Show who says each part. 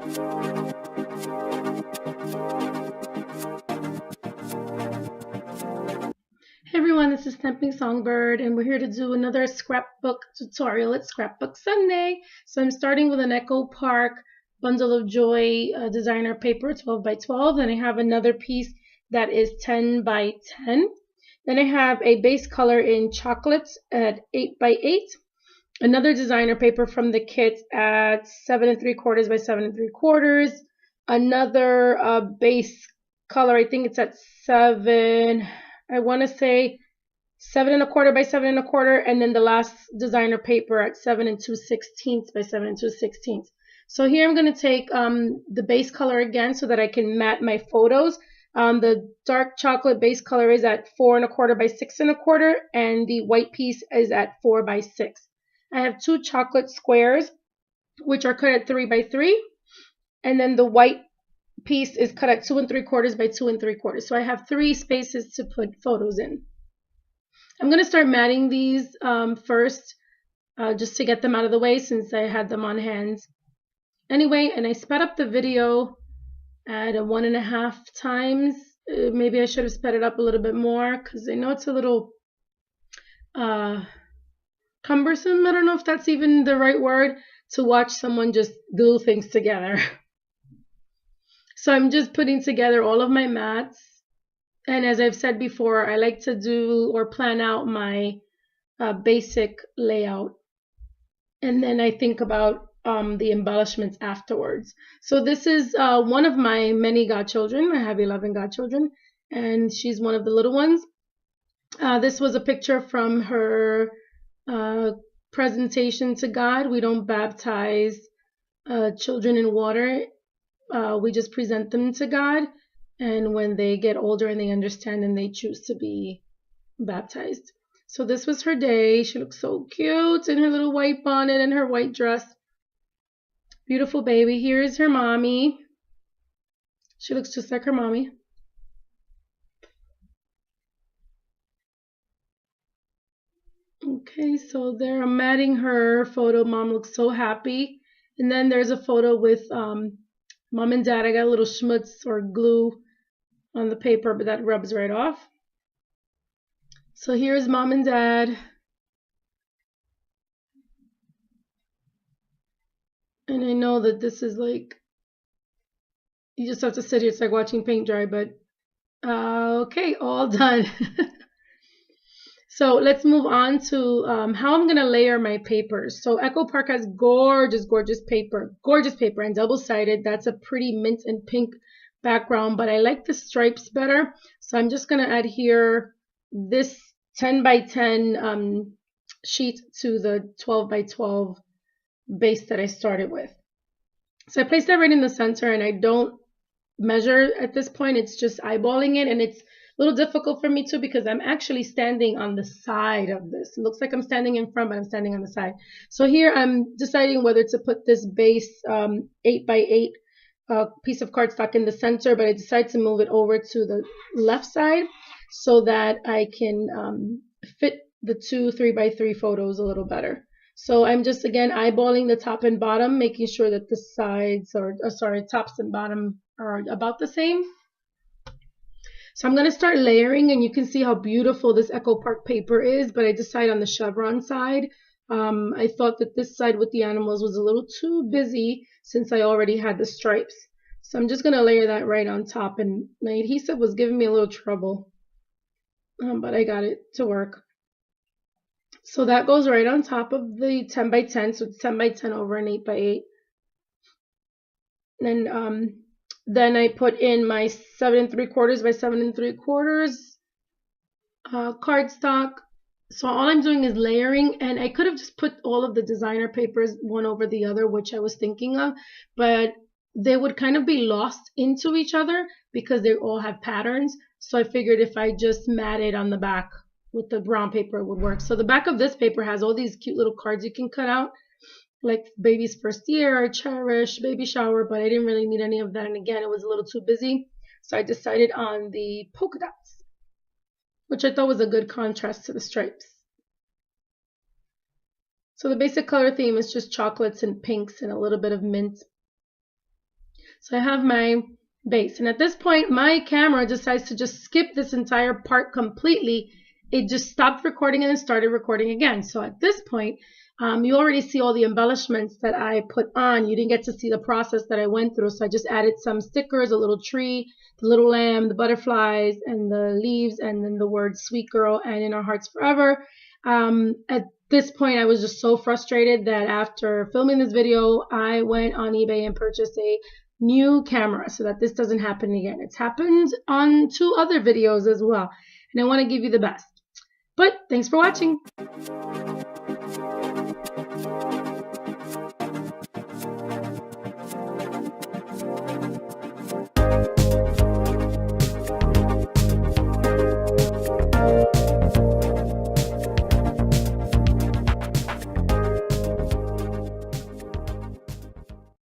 Speaker 1: Hey everyone, this is Stampingsongbird, and we're here to do another scrapbook tutorial at Scrapbook Sunday. So I'm starting with an Echo Park Bundle of Joy designer paper, 12 by 12. Then I have another piece that is 10 by 10. Then I have a base color in chocolates at 8 by 8. Another designer paper from the kit at 7 3/4 by 7 3/4. Another base color, I think it's at 7. I want to say 7 1/4 by 7 1/4, and then the last designer paper at 7 2/16 by 7 2/16. So here I'm going to take the base color again so that I can mat my photos. The dark chocolate base color is at 4 1/4 by 6 1/4, and the white piece is at 4 by 6. I have 2 chocolate squares, which are cut at 3 by 3, and then the white piece is cut at 2 3/4 by 2 3/4. So I have 3 spaces to put photos in. I'm going to start matting these first, just to get them out of the way since I had them on hand anyway. And I sped up the video at 1.5 times. Maybe I should have sped it up a little bit more because I know it's a little cumbersome. I don't know if that's even the right word, to watch someone just glue things together. So I'm just putting together all of my mats. And as I've said before, I like to do or plan out my basic layout. And then I think about the embellishments afterwards. So this is one of my many godchildren. I have 11 godchildren, and she's one of the little ones. This was a picture from her presentation to God. We don't baptize children in water. We just present them to God, and when they get older and they understand, and they choose to be baptized. So this was her day. She looks so cute in her little white bonnet and her white dress. Beautiful baby. Here is her mommy. She looks just like her mommy. Okay, so there I'm matting her photo. Mom looks so happy. And then there's a photo with Mom and Dad. I got a little schmutz or glue on the paper, but that rubs right off. So here's Mom and Dad. And I know that this is like, you just have to sit here. It's like watching paint dry, but okay, all done. So let's move on to how I'm going to layer my papers. So Echo Park has gorgeous, gorgeous paper, and double-sided. That's a pretty mint and pink background, but I like the stripes better. So I'm just going to add here this 10 by 10 sheet to the 12 by 12 base that I started with. So I placed that right in the center, and I don't measure at this point. It's just eyeballing it, and it's a little difficult for me too because I'm actually standing on the side of this. It looks like I'm standing in front, but I'm standing on the side. So here I'm deciding whether to put this base 8 by 8 piece of cardstock in the center, but I decided to move it over to the left side so that I can fit the 2 3 by 3 photos a little better. So I'm just again eyeballing the top and bottom, making sure that the sides tops and bottom are about the same. So I'm going to start layering, and you can see how beautiful this Echo Park paper is, but I decided on the chevron side. I thought that this side with the animals was a little too busy since I already had the stripes. So I'm just going to layer that right on top, and my adhesive was giving me a little trouble, but I got it to work. So that goes right on top of the 10 by 10, so it's 10 by 10 over an 8 by 8. And then I put in my 7 3/4 by 7 3/4 cardstock. So all I'm doing is layering, and I could have just put all of the designer papers one over the other, which I was thinking of, but they would kind of be lost into each other because they all have patterns. So I figured if I just matted on the back with the brown paper, it would work. So the back of this paper has all these cute little cards you can cut out, like baby's first year, cherish, baby shower, but I didn't really need any of that. And again, it was a little too busy. So I decided on the polka dots, which I thought was a good contrast to the stripes. So the basic color theme is just chocolates and pinks and a little bit of mint. So I have my base. And at this point, my camera decides to just skip this entire part completely. It just stopped recording and then started recording again. So at this point, you already see all the embellishments that I put on. You didn't get to see the process that I went through. So I just added some stickers, a little tree, the little lamb, the butterflies, and the leaves, and then the words sweet girl and in our hearts forever. At this point, I was just so frustrated that after filming this video, I went on eBay and purchased a new camera so that this doesn't happen again. It's happened on 2 other videos as well, and I want to give you the best. But thanks for watching.